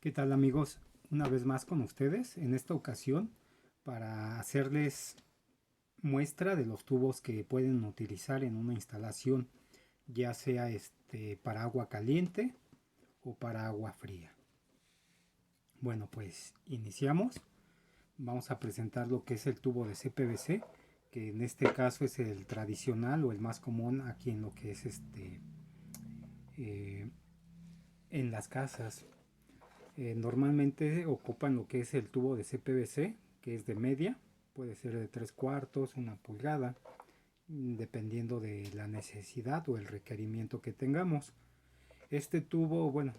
¿Qué tal amigos? Una vez más con ustedes en esta ocasión para hacerles muestra de los tubos que pueden utilizar en una instalación, ya sea para agua caliente o para agua fría. Bueno, pues iniciamos. Vamos a presentar lo que es el tubo de CPVC, que en este caso es el tradicional o el más común aquí en lo que es eh, en las casas. Normalmente ocupan lo que es el tubo de CPVC, que es de media, puede ser de 3 cuartos, 1 pulgada, dependiendo de la necesidad o el requerimiento que tengamos. Este tubo, bueno,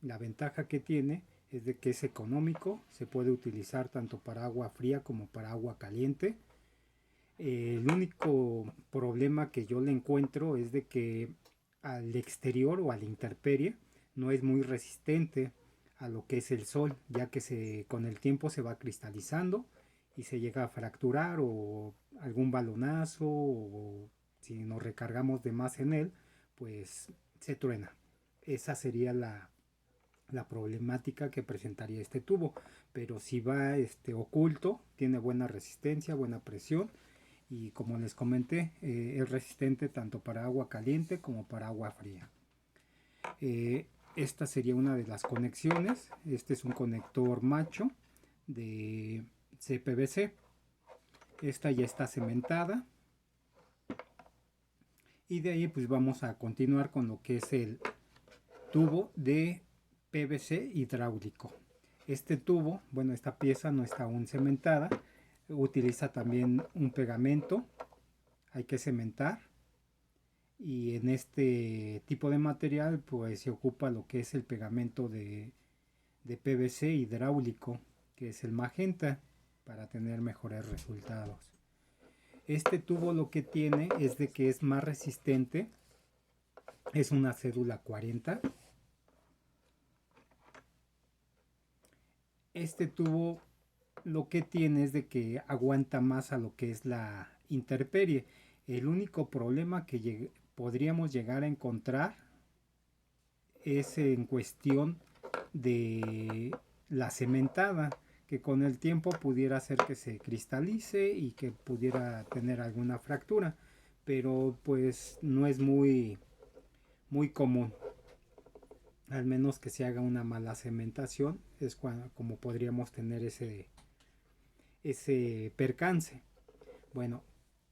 la ventaja que tiene es de que es económico, se puede utilizar tanto para agua fría como para agua caliente. El único problema que yo le encuentro es de que al exterior o a la intemperie no es muy resistente a lo que es el sol, ya que con el tiempo se va cristalizando y se llega a fracturar o algún balonazo o si nos recargamos de más en él, pues se truena. Esa sería la problemática que presentaría este tubo, pero si va oculto, tiene buena resistencia, buena presión y como les comenté, es resistente tanto para agua caliente como para agua fría. Esta sería una de las conexiones. Este es un conector macho de CPVC. Esta ya está cementada y de ahí pues vamos a continuar con lo que es el tubo de PVC hidráulico. Este tubo, bueno, esta pieza no está aún cementada, utiliza también un pegamento, hay que cementar y en este tipo de material pues se ocupa lo que es el pegamento de PVC hidráulico, que es el magenta, para tener mejores resultados. Este tubo lo que tiene es de que es más resistente, es una cédula 40. Este tubo lo que tiene es de que aguanta más a lo que es la intemperie. El único problema que podríamos llegar a encontrar es en cuestión de la cementada, que con el tiempo pudiera hacer que se cristalice y que pudiera tener alguna fractura, pero pues no es muy común, al menos que se haga una mala cementación, es como podríamos tener ese percance. Bueno,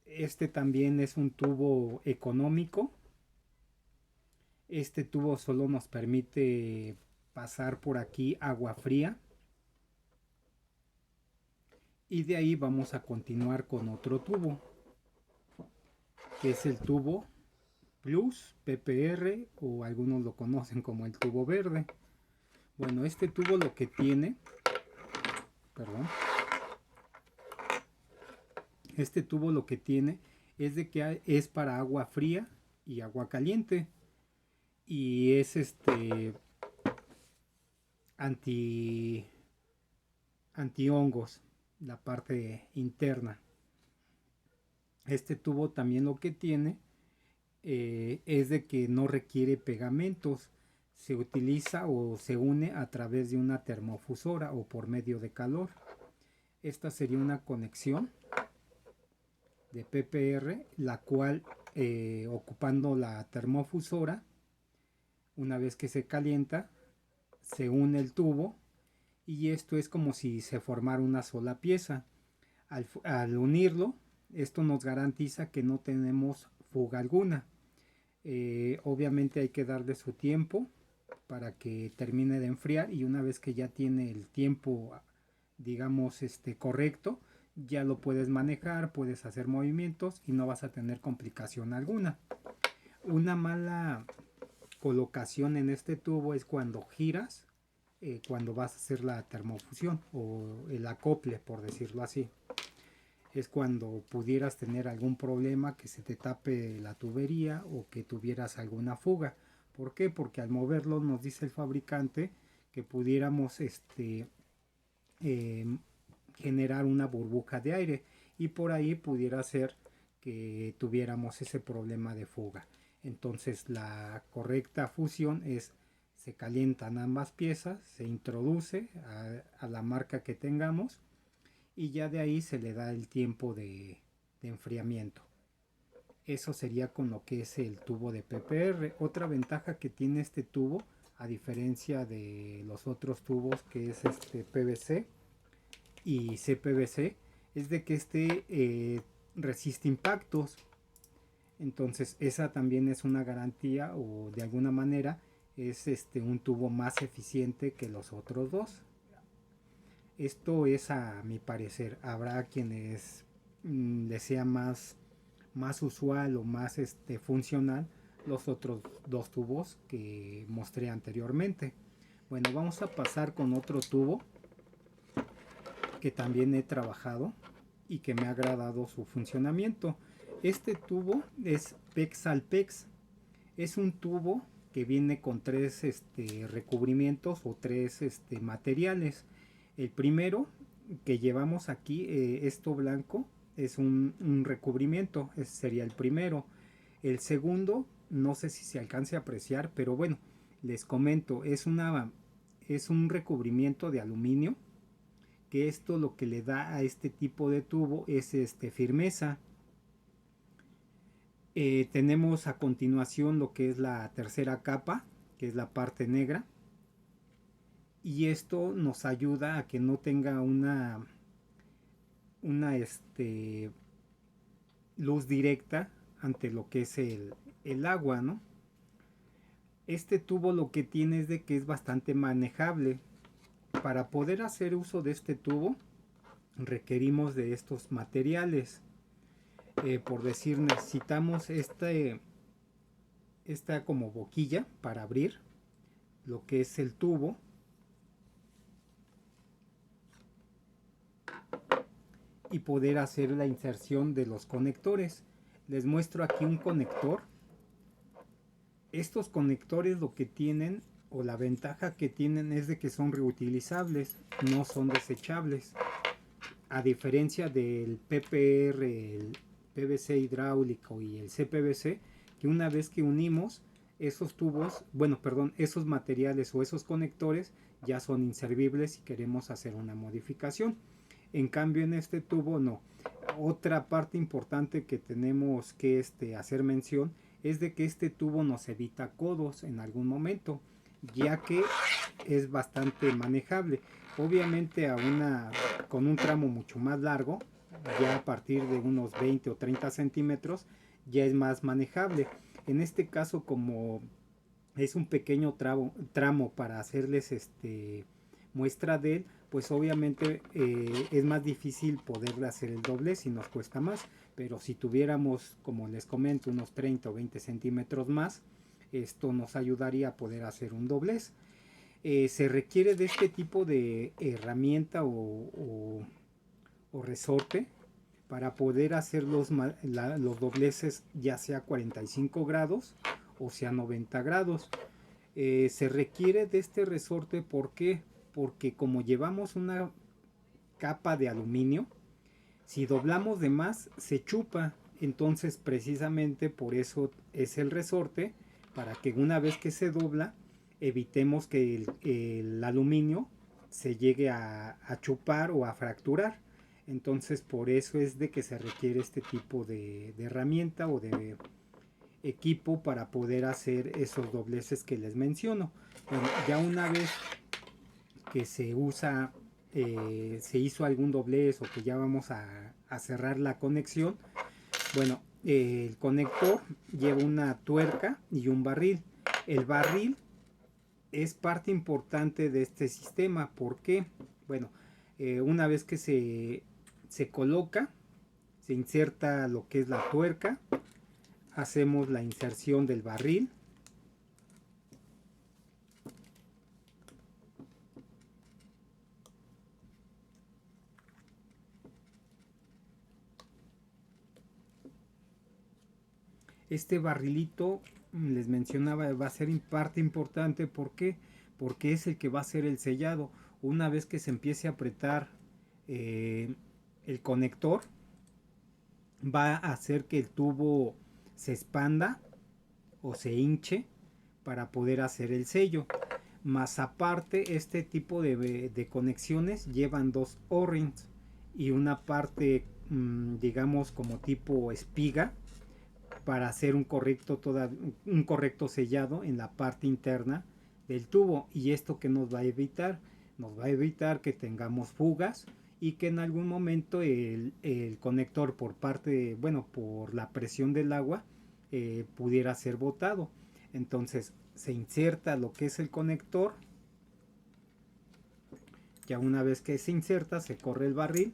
este también es un tubo económico. Este tubo solo nos permite pasar por aquí agua fría. Y de ahí vamos a continuar con otro tubo, que es el tubo Plus PPR o algunos lo conocen como el tubo verde. Bueno, este tubo lo que tiene, perdón, este tubo lo que tiene es de que es para agua fría y agua caliente y es anti antihongos, la parte interna. Este tubo también lo que tiene es de que no requiere pegamentos, se utiliza o se une a través de una termofusora o por medio de calor. Esta sería una conexión de PPR, la cual ocupando la termofusora, una vez que se calienta, se une el tubo y esto es como si se formara una sola pieza. Al unirlo, esto nos garantiza que no tenemos fuga alguna. Obviamente hay que darle su tiempo para que termine de enfriar y una vez que ya tiene el tiempo, digamos, correcto, ya lo puedes manejar, puedes hacer movimientos y no vas a tener complicación alguna. Una mala colocación en este tubo es cuando giras, cuando vas a hacer la termofusión o el acople, por decirlo así. Es cuando pudieras tener algún problema, que se te tape la tubería o que tuvieras alguna fuga. ¿Por qué? Porque al moverlo nos dice el fabricante que pudiéramos eh, generar una burbuja de aire y por ahí pudiera ser que tuviéramos ese problema de fuga. Entonces la correcta fusión es se calientan ambas piezas, se introduce a la marca que tengamos y ya de ahí se le da el tiempo de enfriamiento. Eso sería con lo que es el tubo de PPR. Otra ventaja que tiene este tubo, a diferencia de los otros tubos que es este PVC y CPVC, es de que resiste impactos. Entonces esa también es una garantía, o de alguna manera es un tubo más eficiente que los otros dos. Esto es a mi parecer. Habrá quienes les sea más usual o más funcional los otros dos tubos que mostré anteriormente. Bueno, vamos a pasar con otro tubo que también he trabajado y que me ha agradado su funcionamiento. Este tubo es PEX-Alpex. Es un tubo que viene con tres recubrimientos o tres materiales. El primero que llevamos aquí, esto blanco, es un recubrimiento, ese sería el primero. El segundo, no sé si se alcance a apreciar, pero bueno, les comento, es un recubrimiento de aluminio, que esto lo que le da a este tipo de tubo es firmeza. Tenemos a continuación lo que es la tercera capa, que es la parte negra, y esto nos ayuda a que no tenga una luz directa ante lo que es el agua, ¿no? Este tubo lo que tiene es de que es bastante manejable. Para poder hacer uso de este tubo requerimos de estos materiales. Por decir, necesitamos esta como boquilla para abrir lo que es el tubo, y poder hacer la inserción de los conectores. Les muestro aquí un conector. Estos conectores lo que tienen, o la ventaja que tienen, es de que son reutilizables, no son desechables. A diferencia del PPR, el PVC hidráulico y el CPVC, que una vez que unimos esos tubos, esos materiales o esos conectores ya son inservibles si queremos hacer una modificación. En cambio en este tubo no. Otra parte importante que tenemos que hacer mención es de que este tubo nos evita codos en algún momento, ya que es bastante manejable. Obviamente con un tramo mucho más largo, ya a partir de unos 20 o 30 centímetros, ya es más manejable. En este caso, como es un pequeño tramo para hacerles muestra de él, pues obviamente es más difícil poder hacer el doblez y nos cuesta más. Pero si tuviéramos, como les comento, unos 30 o 20 centímetros más, esto nos ayudaría a poder hacer un doblez. Se requiere de este tipo de herramienta o resorte para poder hacer los dobleces, ya sea 45 grados o sea 90 grados. Se requiere de este resorte, ¿por qué? Porque como llevamos una capa de aluminio, si doblamos de más se chupa. Entonces precisamente por eso es el resorte, para que una vez que se dobla evitemos que el aluminio se llegue a chupar o a fracturar. Entonces por eso es de que se requiere este tipo de herramienta o de equipo para poder hacer esos dobleces que les menciono. Bueno, ya una vez que se hizo algún doblez o que ya vamos a cerrar la conexión, bueno, el conector lleva una tuerca y un barril. El barril es parte importante de este sistema. ¿Por qué? Bueno, una vez que se coloca, se inserta lo que es la tuerca, hacemos la inserción del barril, este barrilito, les mencionaba, va a ser parte importante. ¿Por qué? Porque es el que va a hacer el sellado. Una vez que se empiece a apretar el conector, va a hacer que el tubo se expanda o se hinche para poder hacer el sello. Más aparte, este tipo de conexiones llevan dos O-rings y una parte, digamos, como tipo espiga para hacer un correcto sellado en la parte interna del tubo. ¿Y esto que nos va a evitar? Nos va a evitar que tengamos fugas y que en algún momento el conector por la presión del agua pudiera ser botado. Entonces se inserta lo que es el conector. Ya una vez que se inserta, se corre el barril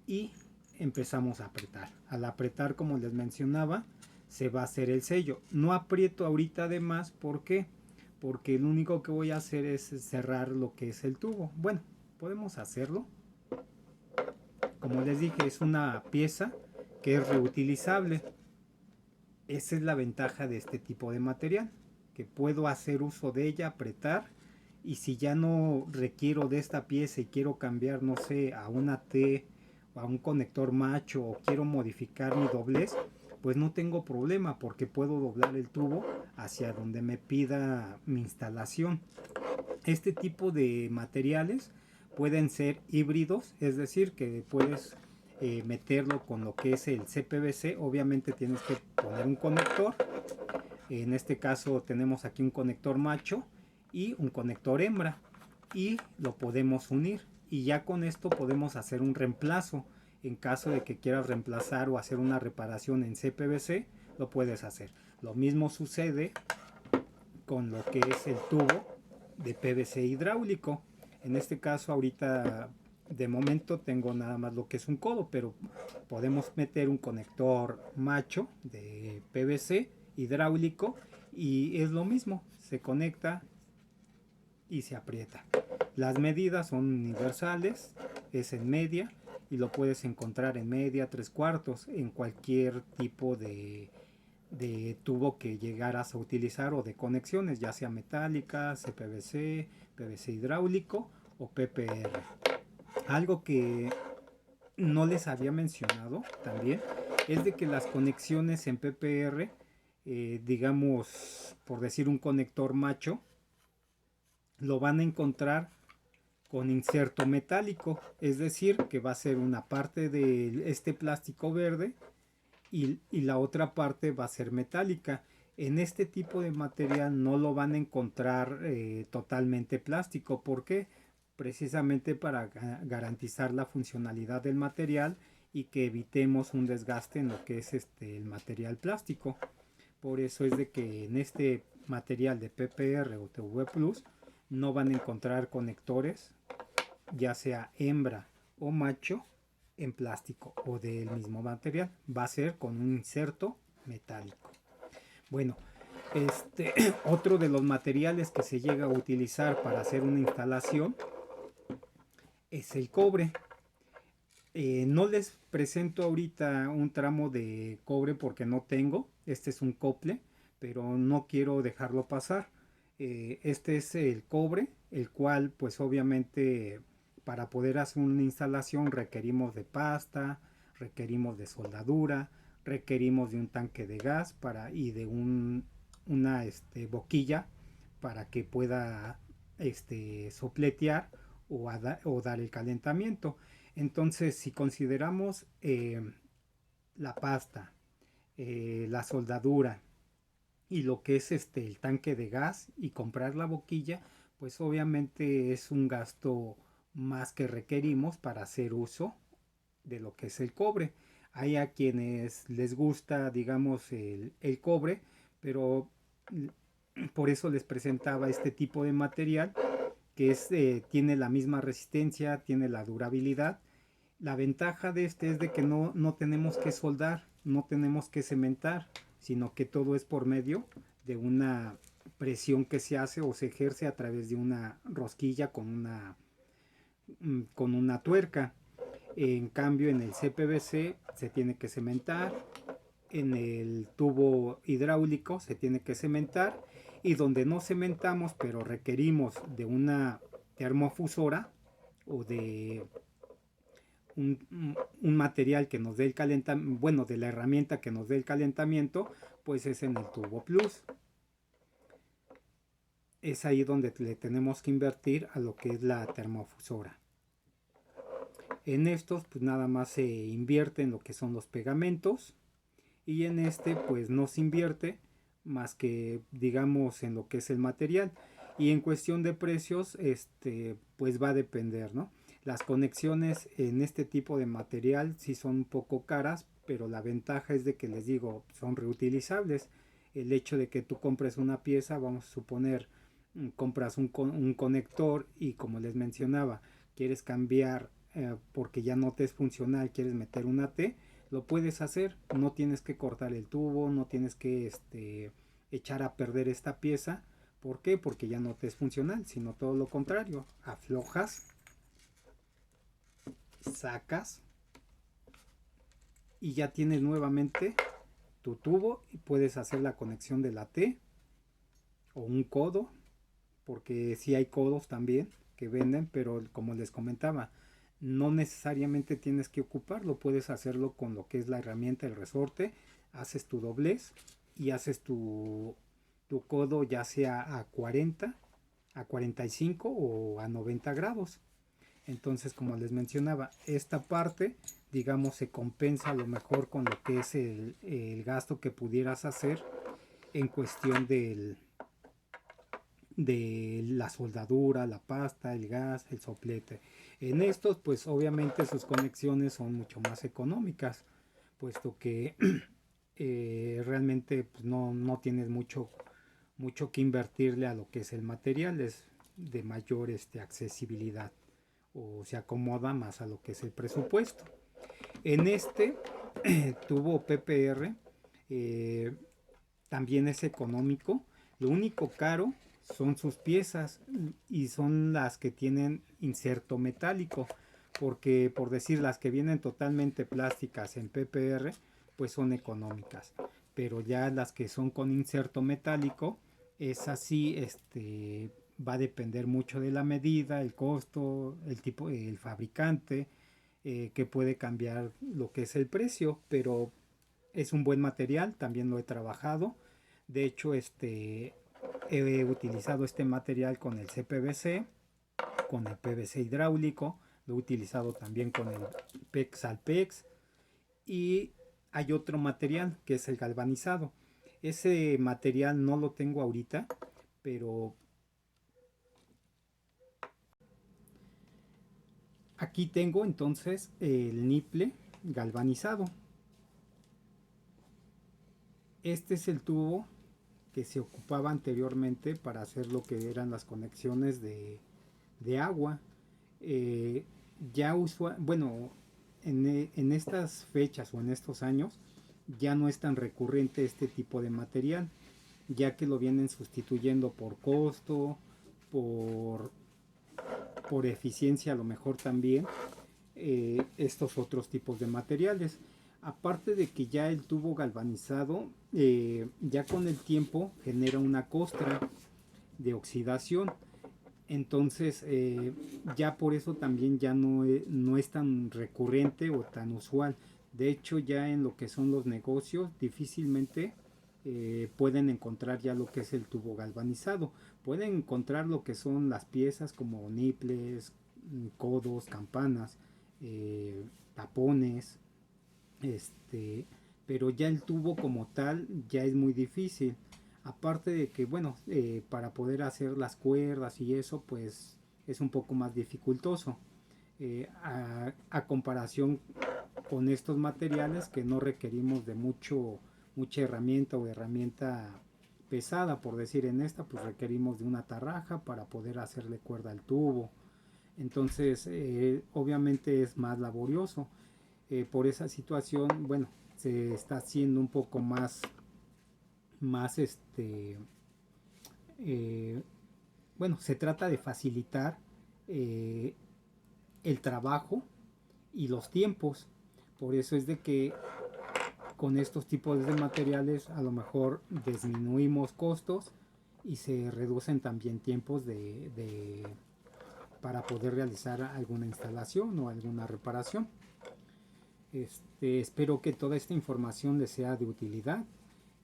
y empezamos a apretar. Al apretar, como les mencionaba, se va a hacer el sello. No aprieto ahorita de más, ¿por qué? Porque lo único que voy a hacer es cerrar lo que es el tubo. Bueno, podemos hacerlo. Como les dije, es una pieza que es reutilizable. Esa es la ventaja de este tipo de material, que puedo hacer uso de ella, apretar, y si ya no requiero de esta pieza y quiero cambiar, no sé, a una T o a un conector macho, o quiero modificar mi doblez, pues no tengo problema porque puedo doblar el tubo hacia donde me pida mi instalación. Este tipo de materiales pueden ser híbridos, es decir, que puedes meterlo con lo que es el CPVC. Obviamente tienes que poner un conector. En este caso tenemos aquí un conector macho y un conector hembra, y lo podemos unir, y ya con esto podemos hacer un reemplazo. En caso de que quieras reemplazar o hacer una reparación en CPVC, lo puedes hacer. Lo mismo sucede con lo que es el tubo de PVC hidráulico. En este caso ahorita de momento tengo nada más lo que es un codo, pero podemos meter un conector macho de PVC hidráulico y es lo mismo, se conecta y se aprieta. Las medidas son universales, es en media y lo puedes encontrar en media, 3/4, en cualquier tipo de tubo que llegaras a utilizar o de conexiones, ya sea metálica, CPVC, PVC hidráulico o PPR. Algo que no les había mencionado también es de que las conexiones en PPR, digamos, por decir un conector macho, lo van a encontrar con inserto metálico, es decir, que va a ser una parte de este plástico verde y la otra parte va a ser metálica. En este tipo de material no lo van a encontrar totalmente plástico. ¿Por qué? Precisamente para garantizar la funcionalidad del material y que evitemos un desgaste en lo que es el material plástico. Por eso es de que en este material de PPR o TV Plus no van a encontrar conectores, ya sea hembra o macho, en plástico o del mismo material. Va a ser con un inserto metálico. Bueno, otro de los materiales que se llega a utilizar para hacer una instalación es el cobre. No les presento ahorita un tramo de cobre porque no tengo. Este es un cople, pero no quiero dejarlo pasar. Este es el cobre, el cual pues obviamente para poder hacer una instalación requerimos de pasta, requerimos de soldadura, requerimos de un tanque de gas y de una boquilla para que pueda sopletear o dar el calentamiento. Entonces, si consideramos la pasta, la soldadura y lo que es el tanque de gas y comprar la boquilla, pues obviamente es un gasto más que requerimos para hacer uso de lo que es el cobre. Hay a quienes les gusta, digamos, el cobre, pero por eso les presentaba este tipo de material que tiene la misma resistencia, tiene la durabilidad. La ventaja de este es de que no tenemos que soldar, no tenemos que cementar, sino que todo es por medio de una presión que se hace o se ejerce a través de una rosquilla con una tuerca. En cambio, en el CPVC se tiene que cementar, en el tubo hidráulico se tiene que cementar, y donde no cementamos pero requerimos de una termofusora o de un material que nos dé el calentamiento, bueno, de la herramienta que nos dé el calentamiento, pues es en el tubo plus. es ahí donde le tenemos que invertir a lo que es la termofusora. En estos pues nada más se invierte en lo que son los pegamentos, y en este pues no se invierte más que digamos en lo que es el material. Y en cuestión de precios pues va a depender, ¿no? Las conexiones en este tipo de material sí son un poco caras, pero la ventaja es de que les digo, son reutilizables. El hecho de que tú compres una pieza, vamos a suponer, compras un conector y como les mencionaba, quieres cambiar porque ya no te es funcional, quieres meter una T, lo puedes hacer, no tienes que cortar el tubo, no tienes que echar a perder esta pieza. ¿Por qué? Porque ya no te es funcional, sino todo lo contrario, aflojas, sacas y ya tienes nuevamente tu tubo y puedes hacer la conexión de la T o un codo, porque sí hay codos también que venden, pero como les comentaba, no necesariamente tienes que ocuparlo, puedes hacerlo con lo que es la herramienta, el resorte, haces tu doblez y haces tu codo ya sea a 40, a 45 o a 90 grados. Entonces, como les mencionaba, esta parte, digamos, se compensa a lo mejor con lo que es el gasto que pudieras hacer en cuestión de la soldadura, la pasta, el gas, el soplete. En estos, pues obviamente sus conexiones son mucho más económicas, puesto que realmente pues, no tienes mucho que invertirle a lo que es el material, es de mayor accesibilidad o se acomoda más a lo que es el presupuesto. En este tubo PPR también es económico, lo único caro son sus piezas y son las que tienen inserto metálico, porque por decir las que vienen totalmente plásticas en PPR pues son económicas, pero ya las que son con inserto metálico es así, va a depender mucho de la medida, el costo, el tipo, el fabricante, que puede cambiar lo que es el precio, pero es un buen material, también lo he trabajado. De hecho, he utilizado este material con el CPVC, con el PVC hidráulico, lo he utilizado también con el PEX Alpex y hay otro material que es el galvanizado. Ese material no lo tengo ahorita, pero aquí tengo entonces el niple galvanizado. Este es el tubo que se ocupaba anteriormente para hacer lo que eran las conexiones de agua. Eh, bueno, en estas fechas o en estos años ya no es tan recurrente este tipo de material, ya que lo vienen sustituyendo por costo, por, por eficiencia a lo mejor también, estos otros tipos de materiales. Aparte de que ya el tubo galvanizado, ya con el tiempo genera una costra de oxidación. Entonces, ya por eso también ya no es tan recurrente o tan usual. De hecho, ya en lo que son los negocios, difícilmente pueden encontrar ya lo que es el tubo galvanizado. Pueden encontrar lo que son las piezas como niples, codos, campanas, tapones, este, pero ya el tubo como tal ya es muy difícil. Aparte de que, bueno, para poder hacer las cuerdas y eso, pues es un poco más dificultoso. A comparación con estos materiales que no requerimos de mucha herramienta o herramienta pesada, por decir en esta, pues requerimos de una tarraja para poder hacerle cuerda al tubo. Entonces, obviamente es más laborioso. Por esa situación, bueno, se está haciendo un poco más eh, bueno, se trata de facilitar eh, el trabajo y los tiempos. Por eso es de que con estos tipos de materiales a lo mejor disminuimos costos y se reducen también tiempos para poder realizar alguna instalación o alguna reparación. Espero que toda esta información les sea de utilidad.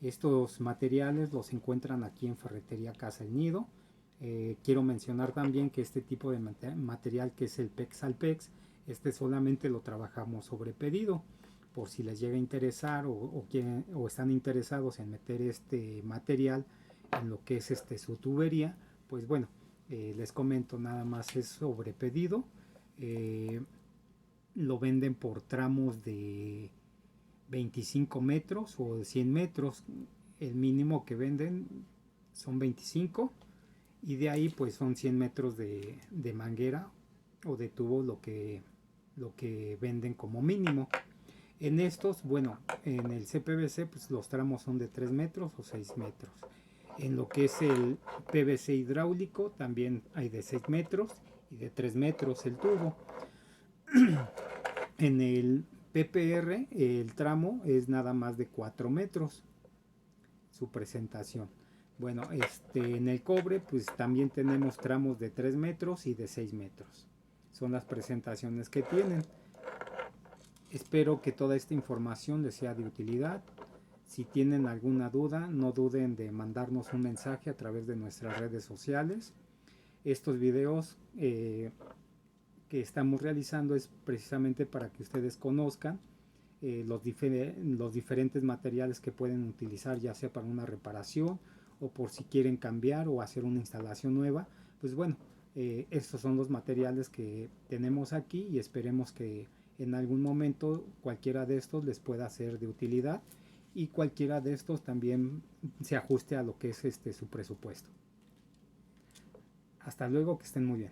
Estos materiales los encuentran aquí en Ferretería Casa El Nido, Quiero mencionar también que este tipo de material, que es el PEX Alpex, este solamente lo trabajamos sobre pedido. Por si les llega a interesar o están interesados en meter este material en lo que es su tubería, pues bueno, les comento, nada más es sobre pedido. Lo venden por tramos de 25 metros o de 100 metros. El mínimo que venden son 25 y de ahí pues son 100 metros de manguera o de tubo lo que venden como mínimo. En estos, bueno, en el CPVC pues los tramos son de 3 metros o 6 metros. En lo que es el PVC hidráulico también hay de 6 metros y de 3 metros el tubo. En el PPR el tramo es nada más de 4 metros su presentación. Bueno, en el cobre pues también tenemos tramos de 3 metros y de 6 metros. Son las presentaciones que tienen. Espero que toda esta información les sea de utilidad. Si tienen alguna duda, no duden de mandarnos un mensaje a través de nuestras redes sociales. Estos videos que estamos realizando es precisamente para que ustedes conozcan los diferentes materiales que pueden utilizar, ya sea para una reparación o por si quieren cambiar o hacer una instalación nueva. Pues bueno, estos son los materiales que tenemos aquí y esperemos que en algún momento cualquiera de estos les pueda ser de utilidad y cualquiera de estos también se ajuste a lo que es su presupuesto. Hasta luego, que estén muy bien.